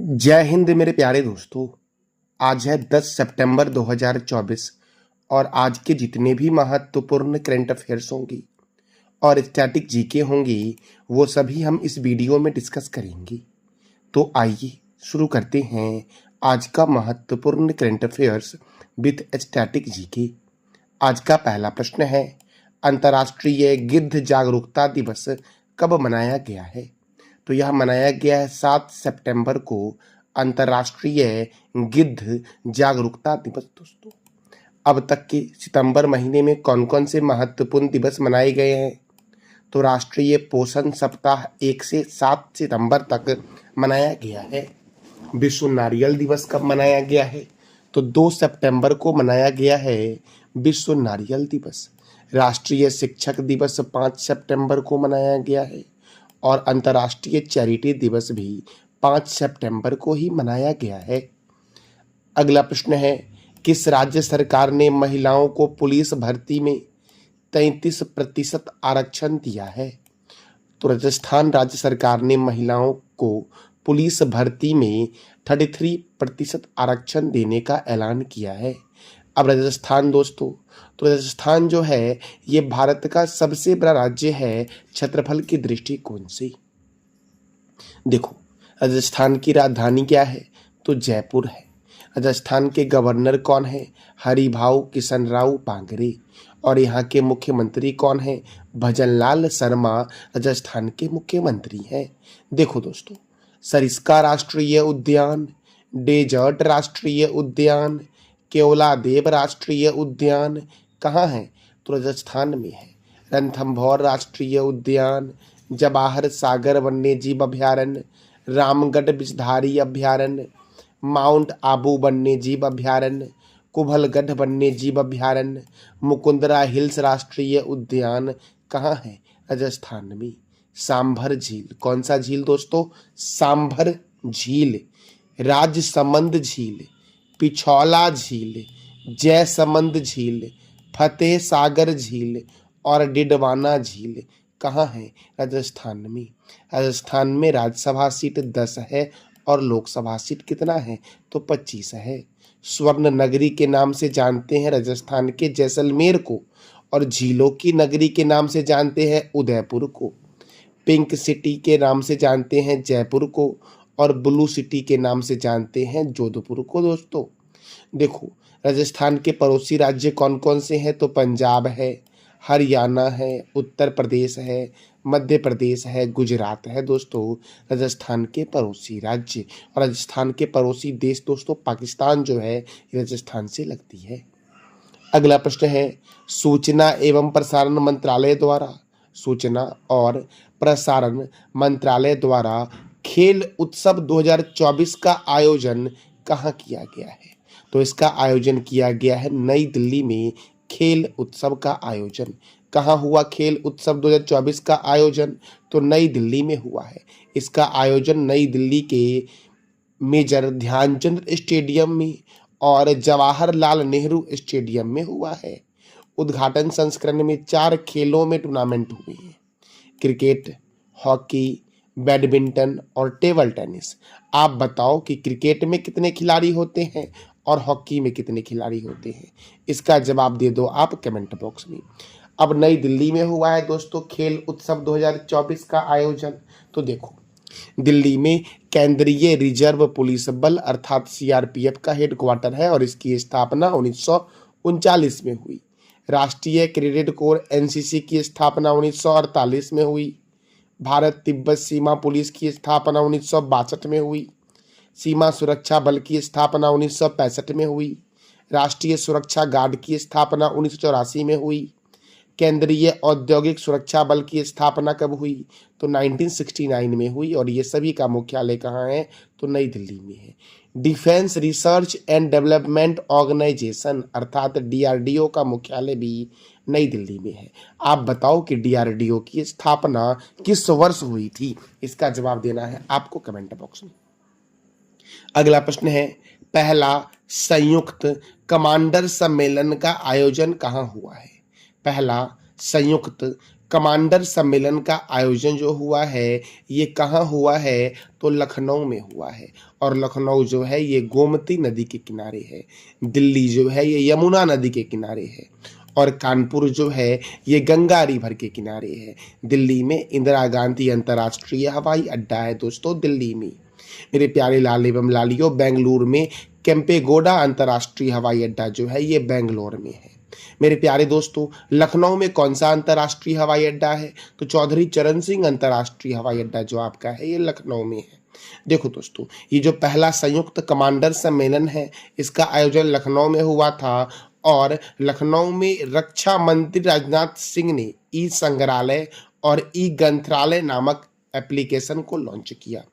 जय हिंद मेरे प्यारे दोस्तों। आज है 10 सितंबर 2024 और आज के जितने भी महत्वपूर्ण करंट अफेयर्स होंगी और स्टैटिक जीके होंगी वो सभी हम इस वीडियो में डिस्कस करेंगे। तो आइए शुरू करते हैं आज का महत्वपूर्ण current affairs with static GK. आज का पहला प्रश्न है, अंतर्राष्ट्रीय गिद्ध जागरूकता दिवस कब मनाया गया है? तो यह मनाया गया है 7 सितंबर को, अंतर्राष्ट्रीय गिद्ध जागरूकता दिवस। दोस्तों, अब तक के सितंबर महीने में कौन कौन से महत्वपूर्ण दिवस मनाए गए हैं? तो राष्ट्रीय पोषण सप्ताह 1 से 7 सितंबर तक मनाया गया है। विश्व नारियल दिवस कब मनाया गया है? तो 2 सितंबर को मनाया गया है विश्व नारियल दिवस। राष्ट्रीय शिक्षक दिवस 5 सितंबर को मनाया गया है और अंतर्राष्ट्रीय चैरिटी दिवस भी 5 सितंबर को ही मनाया गया है। अगला प्रश्न है, किस राज्य सरकार ने महिलाओं को पुलिस भर्ती में 33% आरक्षण दिया है? तो राजस्थान राज्य सरकार ने महिलाओं को पुलिस भर्ती में 33% आरक्षण देने का ऐलान किया है। अब राजस्थान दोस्तों, तो राजस्थान जो है ये भारत का सबसे बड़ा राज्य है क्षेत्रफल की दृष्टिकोण से। देखो, राजस्थान की राजधानी क्या है? तो जयपुर है। राजस्थान के गवर्नर कौन है? हरिभाऊ किशनराव पांगरे। और यहाँ के मुख्यमंत्री कौन है? भजनलाल शर्मा राजस्थान के मुख्यमंत्री हैं। देखो दोस्तों, सरिस्का राष्ट्रीय उद्यान, डेजर्ट राष्ट्रीय उद्यान, केवलादेव राष्ट्रीय उद्यान कहाँ है? तो राजस्थान में है। रणथंभौर राष्ट्रीय उद्यान, जवाहर सागर वन्यजीव अभयारण्य, रामगढ़ विषधारी अभयारण्य, माउंट आबू वन्यजीव अभयारण्य, कुंभलगढ़ वन्यजीव अभयारण्य, मुकुंदरा हिल्स राष्ट्रीय उद्यान कहाँ है? राजस्थान में। सांभर झील, कौन सा झील दोस्तों? सांभर झील, राजसमंद झील, पिछौला झील, जयसमंद झील, फतेह सागर झील और डिडवाना झील कहाँ है? राजस्थान में। राजस्थान में राज्यसभा सीट 10 है और लोकसभा सीट कितना है? तो 25 है। स्वर्ण नगरी के नाम से जानते हैं राजस्थान के जैसलमेर को और झीलों की नगरी के नाम से जानते हैं उदयपुर को। पिंक सिटी के नाम से जानते हैं जयपुर को और ब्लू सिटी के नाम से जानते हैं जोधपुर को। दोस्तों देखो, राजस्थान के पड़ोसी राज्य कौन कौन से हैं? तो पंजाब है, हरियाणा है, उत्तर प्रदेश है, मध्य प्रदेश है, गुजरात है। दोस्तों राजस्थान के पड़ोसी राज्य और राजस्थान के पड़ोसी देश दोस्तों पाकिस्तान जो है राजस्थान से लगती है। अगला प्रश्न है, सूचना एवं प्रसारण मंत्रालय द्वारा खेल उत्सव 2024 का आयोजन कहाँ किया गया है? तो इसका आयोजन किया गया है नई दिल्ली में। खेल उत्सव का आयोजन कहाँ हुआ? खेल उत्सव 2024 का आयोजन तो नई दिल्ली में हुआ है। इसका आयोजन नई दिल्ली के मेजर ध्यानचंद स्टेडियम में और जवाहरलाल नेहरू स्टेडियम में हुआ है। उद्घाटन संस्करण में 4 खेलों में टूर्नामेंट हुए हैं: क्रिकेट, हॉकी, बैडमिंटन और टेबल टेनिस। आप बताओ कि क्रिकेट में कितने खिलाड़ी होते हैं और हॉकी में कितने खिलाड़ी होते हैं? इसका जवाब दे दो आप कमेंट बॉक्स में। अब नई दिल्ली में हुआ है दोस्तों खेल उत्सव 2024 का आयोजन। तो देखो, दिल्ली में केंद्रीय रिजर्व पुलिस बल अर्थात सीआरपीएफ का हेडक्वार्टर है और इसकी स्थापना 1939 में हुई। राष्ट्रीय क्रेडिट कोर एनसीसी की स्थापना 1948 में हुई। भारत तिब्बत सीमा पुलिस की स्थापना 1962 में हुई। सीमा सुरक्षा बल की स्थापना 1965 में हुई। राष्ट्रीय सुरक्षा गार्ड की स्थापना 1984 में हुई। केंद्रीय औद्योगिक सुरक्षा बल की स्थापना कब हुई? तो 1969 में हुई और ये सभी का मुख्यालय कहाँ है? तो नई दिल्ली में है। Defence research and development organisation अर्थात डीआरडीओ का मुख्यालय भी नई दिल्ली में है। आप बताओ कि डीआरडीओ की स्थापना किस वर्ष हुई थी? इसका जवाब देना है आपको कमेंट बॉक्स में। अगला प्रश्न है, पहला संयुक्त कमांडर सम्मेलन का आयोजन कहाँ हुआ है? पहला संयुक्त कमांडर सम्मेलन का आयोजन जो हुआ है ये कहाँ हुआ है, तो लखनऊ में हुआ है। और लखनऊ जो है ये गोमती नदी के किनारे है। दिल्ली जो है ये यमुना नदी के किनारे है। और कानपुर जो है ये गंगा रिवर के किनारे है। दिल्ली में इंदिरा गांधी अंतर्राष्ट्रीय हवाई अड्डा है दोस्तों, दिल्ली में। मेरे प्यारे लाल एवं लालियों, बेंगलुरु में केम्पेगौड़ा अंतर्राष्ट्रीय हवाई अड्डा जो है ये बेंगलोर में है। मेरे प्यारे दोस्तों, लखनऊ में कौन सा अंतर्राष्ट्रीय हवाई अड्डा है, तो चौधरी चरण सिंह अंतर्राष्ट्रीय हवाई अड्डा जो आपका है ये लखनऊ में है। देखो दोस्तों, ये जो पहला संयुक्त कमांडर सम्मेलन है इसका आयोजन लखनऊ में हुआ था। और लखनऊ में रक्षा मंत्री राजनाथ सिंह ने ई संग्रहालय और ई ग्रंथालय नामक एप्लीकेशन को लॉन्च किया।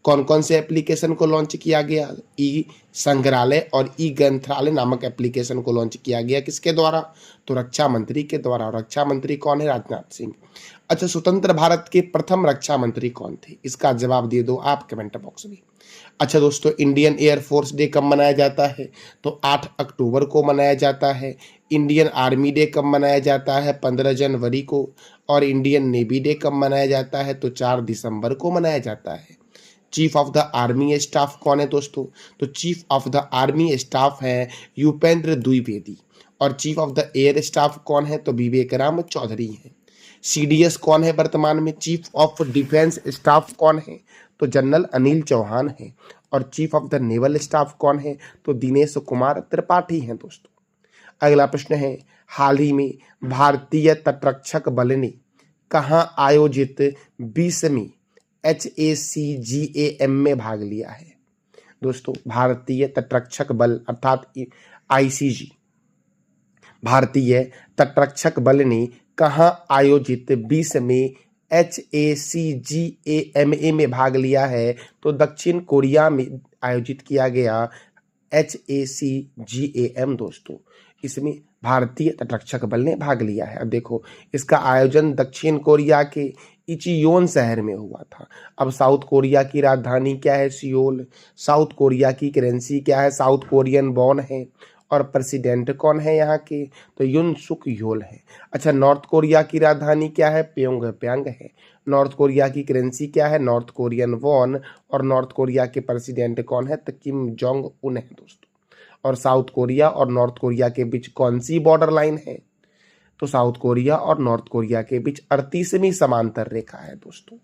कौन कौन से एप्लीकेशन को लॉन्च किया गया, ई संग्रहालय और ई ग्रंथालय नामक एप्लीकेशन को लॉन्च किया गया किसके द्वारा, तो रक्षा मंत्री के द्वारा। और रक्षा मंत्री कौन है, राजनाथ सिंह। अच्छा, स्वतंत्र भारत के प्रथम रक्षा मंत्री कौन थे, इसका जवाब दे दो आप कमेंट बॉक्स में। अच्छा दोस्तों, इंडियन एयरफोर्स डे कब मनाया जाता है, तो 8 अक्टूबर को मनाया जाता है। इंडियन आर्मी डे कब मनाया जाता है, 15 जनवरी को। और इंडियन नेवी डे कब मनाया जाता है, तो 4 दिसंबर को मनाया जाता है। Chief of the army staff कौन है दोस्तों, तो chief of the army staff है यूपेंद्र द्विवेदी। और chief of the air staff कौन है, तो विवेक राम चौधरी है। सीडीएस कौन है वर्तमान में, चीफ ऑफ डिफेंस स्टाफ कौन है, तो जनरल अनिल चौहान है। और chief of the naval staff कौन है, तो दिनेश कुमार त्रिपाठी हैं दोस्तों। अगला प्रश्न है, हाल ही में भारतीय तटरक्षक बल ने कहाँ आयोजित 20वीं HACGAM में भाग लिया है। दोस्तों, भारतीय तटरक्षक बल अर्थात ICG, भारतीय तटरक्षक बल ने कहाँ आयोजित 20वीं HACGAMA में भाग लिया है, तो दक्षिण कोरिया में आयोजित किया गया HACGAM दोस्तों, इसमें भारतीय तटरक्षक बल ने भाग लिया है। अब देखो, इसका आयोजन दक्षिण कोरिया के इचियोन शहर में हुआ था। अब साउथ कोरिया की राजधानी क्या है, सियोल। साउथ कोरिया की करेंसी क्या है, साउथ कोरियन वॉन है। और प्रेसिडेंट कौन है यहाँ के, तो युन सुक योल है। अच्छा, नॉर्थ कोरिया की राजधानी क्या है, प्योंगयांग है। नॉर्थ कोरिया की करेंसी क्या है, नॉर्थ कोरियन वॉन। और नॉर्थ कोरिया के प्रेसिडेंट कौन है, तो किम जोंग उन है दोस्तों। और साउथ कोरिया और नॉर्थ कोरिया के बीच कौन सी बॉर्डर लाइन है, तो साउथ कोरिया और नॉर्थ कोरिया के बीच 38वीं समांतर रेखा है दोस्तों।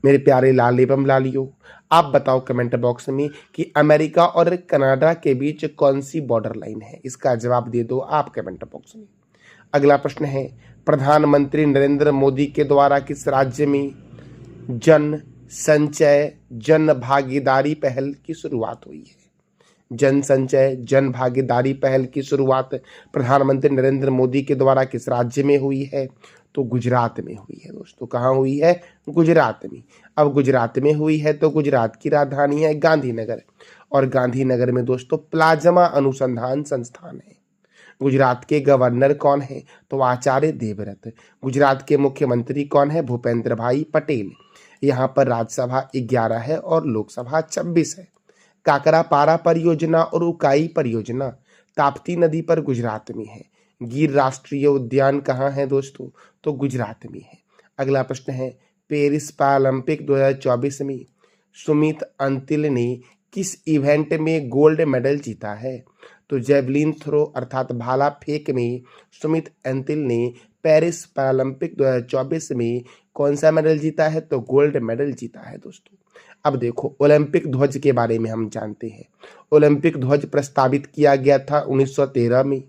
मेरे प्यारे लाल एवं लालियों, आप बताओ कमेंट बॉक्स में कि अमेरिका और कनाडा के बीच कौन सी बॉर्डर लाइन है, इसका जवाब दे दो आप कमेंट बॉक्स में। अगला प्रश्न है, प्रधानमंत्री नरेंद्र मोदी के द्वारा किस राज्य में जन संचय जन भागीदारी पहल की शुरुआत हुई है। जन संचय जन भागीदारी पहल की शुरुआत प्रधानमंत्री नरेंद्र मोदी के द्वारा किस राज्य में हुई है, तो गुजरात में हुई है दोस्तों। कहाँ हुई है, गुजरात में। अब गुजरात में हुई है तो गुजरात की राजधानी है गांधीनगर। और गांधीनगर में दोस्तों प्लाज्मा अनुसंधान संस्थान है। गुजरात के गवर्नर कौन है, तो आचार्य देवव्रत। गुजरात के मुख्यमंत्री कौन है, भूपेंद्र भाई पटेल। यहाँ पर राज्यसभा 11 है और लोकसभा 26 है। काकरापारा परियोजना और उकाई परियोजना ताप्ती नदी पर गुजरात में है। गिर राष्ट्रीय उद्यान कहाँ है दोस्तों, तो गुजरात में है। अगला प्रश्न है, पेरिस पैरालंपिक 2024 में सुमित अंतिल ने किस इवेंट में गोल्ड मेडल जीता है, तो जेवलिन थ्रो अर्थात भाला फेंक में सुमित अंतिल ने पेरिस पैरालंपिक 2024 में कौन सा मेडल जीता है, तो गोल्ड मेडल जीता है दोस्तों। अब देखो, ओलंपिक ध्वज के बारे में हम जानते हैं। ओलंपिक ध्वज प्रस्तावित किया गया था 1913 में।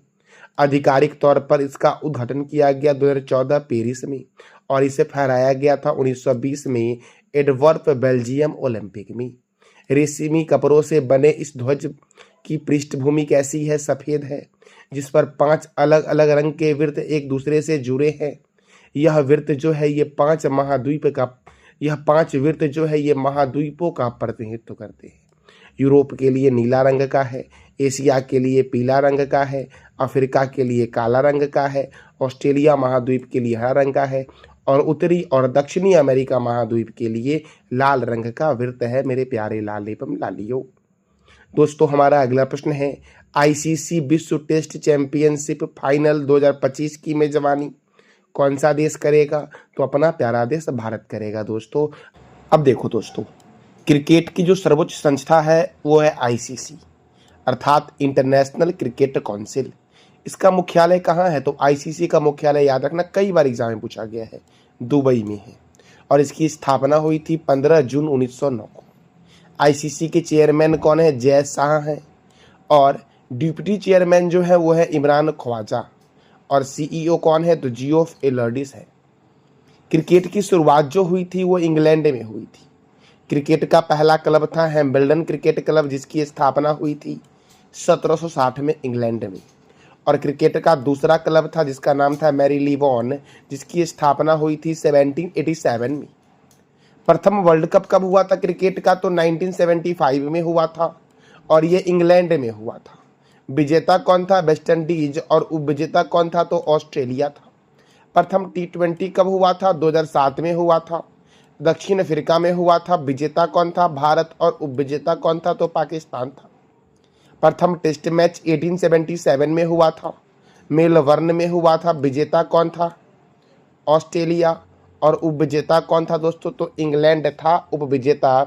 आधिकारिक तौर पर इसका उद्घाटन किया गया 2014 पेरिस में। और इसे फहराया गया था 1920 में एडवर्प बेल्जियम ओलंपिक में। रेशमी कपड़ों से बने इस ध्वज की पृष्ठभूमि कैसी है, सफेद है, जिस पर 5 अलग अलग रंग के वृत्त एक दूसरे से जुड़े हैं। यह वृत्त जो है ये 5 वृत्त जो है ये महाद्वीपों का प्रतिनिधित्व करते हैं। यूरोप के लिए नीला रंग का है, एशिया के लिए पीला रंग का है, अफ्रीका के लिए काला रंग का है, ऑस्ट्रेलिया महाद्वीप के लिए हरा रंग का है और उत्तरी और दक्षिणी अमेरिका महाद्वीप के लिए लाल रंग का वृत्त है। मेरे प्यारे लाल एवं लालियों, दोस्तों हमारा अगला प्रश्न है, आईसीसी विश्व टेस्ट चैंपियनशिप फाइनल 2025 की मेजबानी कौन सा देश करेगा? तो अपना प्यारा देश भारत करेगा दोस्तों। अब देखो दोस्तों, क्रिकेट की जो सर्वोच्च संस्था है वो है आईसीसी, अर्थात इंटरनेशनल क्रिकेट काउंसिल। इसका मुख्यालय कहाँ है? तो आईसीसी का मुख्यालय याद रखना, कई बार एग्जाम में पूछा गया है, दुबई में है। और इसकी स्थापना हुई थी 15 जून 1909 को। आईसीसी के चेयरमैन कौन है? जय शाह हैं। और डिप्टी चेयरमैन जो है वो है इमरान ख्वाजा। और सीईओ कौन है? तो जियोफ एलर्डिस है। क्रिकेट की शुरुआत जो हुई थी वो इंग्लैंड में हुई थी। क्रिकेट का पहला क्लब था हैम्बल्डन क्रिकेट क्लब, जिसकी स्थापना हुई थी 1760 में इंग्लैंड में। और क्रिकेट का दूसरा क्लब था जिसका नाम था मैरीलीबॉन, जिसकी स्थापना हुई थी 1787 में। प्रथम वर्ल्ड कप कब हुआ था क्रिकेट का? तो 1975 में हुआ था और ये इंग्लैंड में हुआ था। विजेता कौन था? West Indies. और उपविजेता कौन था? तो ऑस्ट्रेलिया था। प्रथम टी20 कब हुआ था? 2007 में हुआ था, दक्षिण अफ्रीका में हुआ था। विजेता कौन था? भारत। और उपविजेता कौन था? तो पाकिस्तान था। प्रथम टेस्ट मैच 1877 में हुआ था, मेलबर्न में हुआ था। विजेता कौन था? ऑस्ट्रेलिया। और उपविजेता कौन था दोस्तों? तो इंग्लैंड था उपविजेता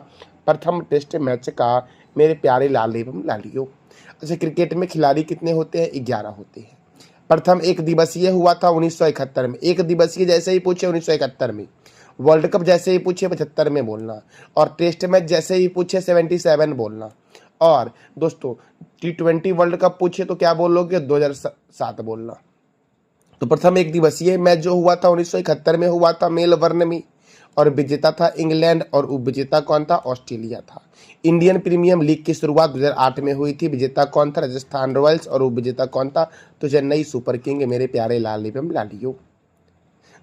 प्रथम टेस्ट मैच का, मेरे प्यारे लाल एवं लालियों। अच्छा, क्रिकेट में खिलाड़ी कितने होते हैं? 11 होते हैं। प्रथम एक दिवसीय हुआ था 1971 में। एक दिवसीय जैसे ही पूछे 1971 में, वर्ल्ड कप जैसे ही पूछे 75 में बोलना, और टेस्ट मैच जैसे ही पूछे 77 बोलना। और दोस्तों टी20 वर्ल्ड कप पूछे तो क्या बोलोगे? 2007 बोलना। तो प्रथम एक दिवसीय मैच जो हुआ था 1971 में हुआ था मेलबर्न में, और विजेता था इंग्लैंड। और उपविजेता कौन था? ऑस्ट्रेलिया था। इंडियन प्रीमियम लीग की शुरुआत 2008 में हुई थी। विजेता कौन था? राजस्थान रॉयल्स। और उपविजेता कौन था? तो चेन्नई सुपर किंग, मेरे प्यारे लाल एवं लालियों।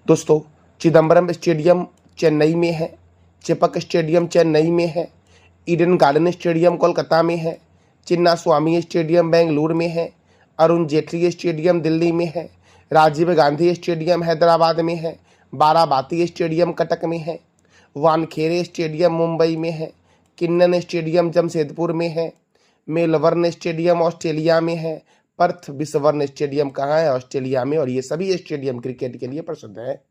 दोस्तों चिदम्बरम स्टेडियम चेन्नई में है, चेपक स्टेडियम चेन्नई में है, ईडन गार्डन स्टेडियम कोलकाता में है, चिन्ना स्वामी स्टेडियम बेंगलुरु में है, अरुण जेटली स्टेडियम दिल्ली में है, राजीव गांधी स्टेडियम हैदराबाद में है, बाराबाती स्टेडियम कटक में है, वानखेड़े स्टेडियम मुंबई में है, किन्नन स्टेडियम जमशेदपुर में है, मेलबर्न स्टेडियम ऑस्ट्रेलिया में है, पर्थ बिसवर्न स्टेडियम कहाँ है? ऑस्ट्रेलिया में। और ये सभी स्टेडियम क्रिकेट के लिए प्रसिद्ध है।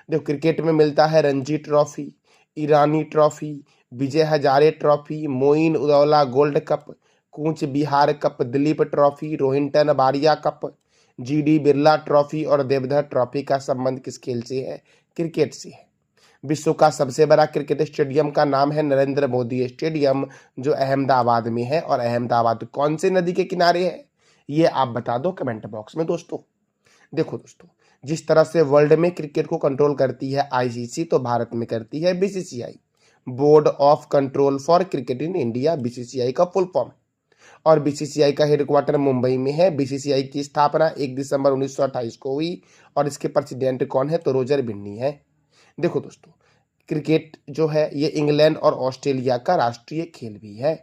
देखो क्रिकेट में मिलता है Ranji trophy, Irani trophy, Vijay Hazare trophy, Moin Uddowla gold cup, Cooch Behar cup, Duleep trophy, Rohinton Baria cup, GD Birla trophy और देवधर ट्रॉफी का संबंध किस खेल से है? क्रिकेट से है। विश्व का सबसे बड़ा क्रिकेट स्टेडियम का नाम है नरेंद्र मोदी स्टेडियम, जो अहमदाबाद में है। और अहमदाबाद कौन से नदी के किनारे है? ये आप बता दो कमेंट बॉक्स में दोस्तों। देखो दोस्तों, जिस तरह से वर्ल्ड में क्रिकेट को कंट्रोल करती है आईसीसी, तो भारत में करती है BCCI, board of control for cricket in India, BCCI का फुल फॉर्म। और बीसीसीआई का हेडक्वार्टर मुंबई में है। बीसीसीआई की स्थापना 1 दिसंबर 1928 को हुई। और इसके प्रेसिडेंट कौन है? तो रोजर बिन्नी है। देखो दोस्तों, क्रिकेट जो है ये इंग्लैंड और ऑस्ट्रेलिया का राष्ट्रीय खेल भी है।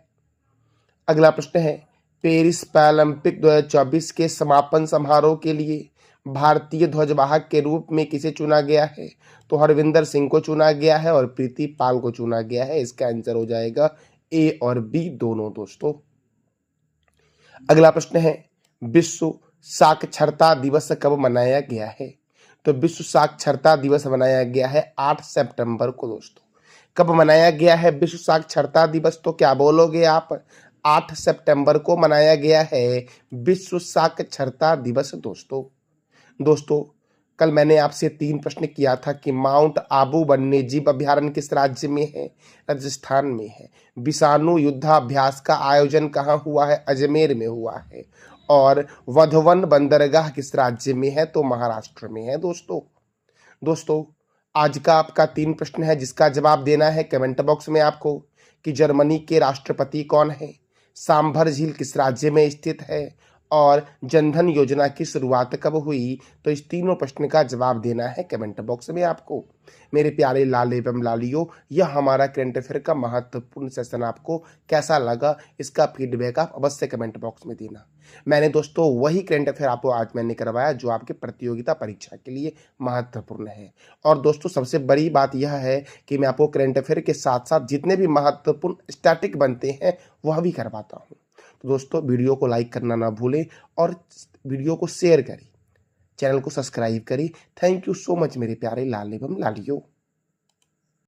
अगला प्रश्न है, पेरिस पैरालंपिक 2024 के समापन समारोह के लिए भारतीय ध्वजवाहक के रूप में किसे चुना गया है? तो हरविंदर सिंह को चुना गया है और प्रीति पाल को चुना गया है। इसका आंसर हो जाएगा ए और बी दोनों दोस्तों। अगला प्रश्न है, विश्व साक्षरता दिवस कब मनाया गया है? तो विश्व साक्षरता दिवस मनाया गया है 8 सितंबर को दोस्तों। कब मनाया गया है विश्व साक्षरता दिवस? तो क्या बोलोगे आप? 8 सितंबर को मनाया गया है विश्व साक्षरता दिवस दोस्तों कल मैंने आपसे 3 प्रश्न किया था कि माउंट आबू वन्यजीव अभ्यारण्य किस राज्य में है? राजस्थान में है। विषाणु युद्धाभ्यास का आयोजन कहाँ हुआ है? अजमेर में हुआ है। और वधवन बंदरगाह किस राज्य में है? तो महाराष्ट्र में है दोस्तों आज का आपका 3 प्रश्न है, जिसका जवाब देना है कमेंट बॉक्स में आपको कि जर्मनी के राष्ट्रपति कौन है, सांभर झील किस राज्य में स्थित है, और जनधन योजना की शुरुआत कब हुई? तो इस तीनों प्रश्न का जवाब देना है कमेंट बॉक्स में आपको। मेरे प्यारे लाल एवं लालियों, यह हमारा करंट अफेयर का महत्वपूर्ण सेशन आपको कैसा लगा, इसका फीडबैक आप अवश्य कमेंट बॉक्स में देना। मैंने दोस्तों वही करंट अफेयर आपको आज मैंने करवाया जो आपके प्रतियोगिता परीक्षा के लिए महत्वपूर्ण है। और दोस्तों सबसे बड़ी बात यह है कि मैं आपको करंट अफेयर के साथ साथ जितने भी महत्वपूर्ण स्टैटिक बनते हैं वह भी करवाता हूँ। तो दोस्तों वीडियो को लाइक करना ना भूलें और वीडियो को शेयर करें चैनल को सब्सक्राइब करें। थैंक यू सो मच मेरे प्यारे लाल एवं लालियों।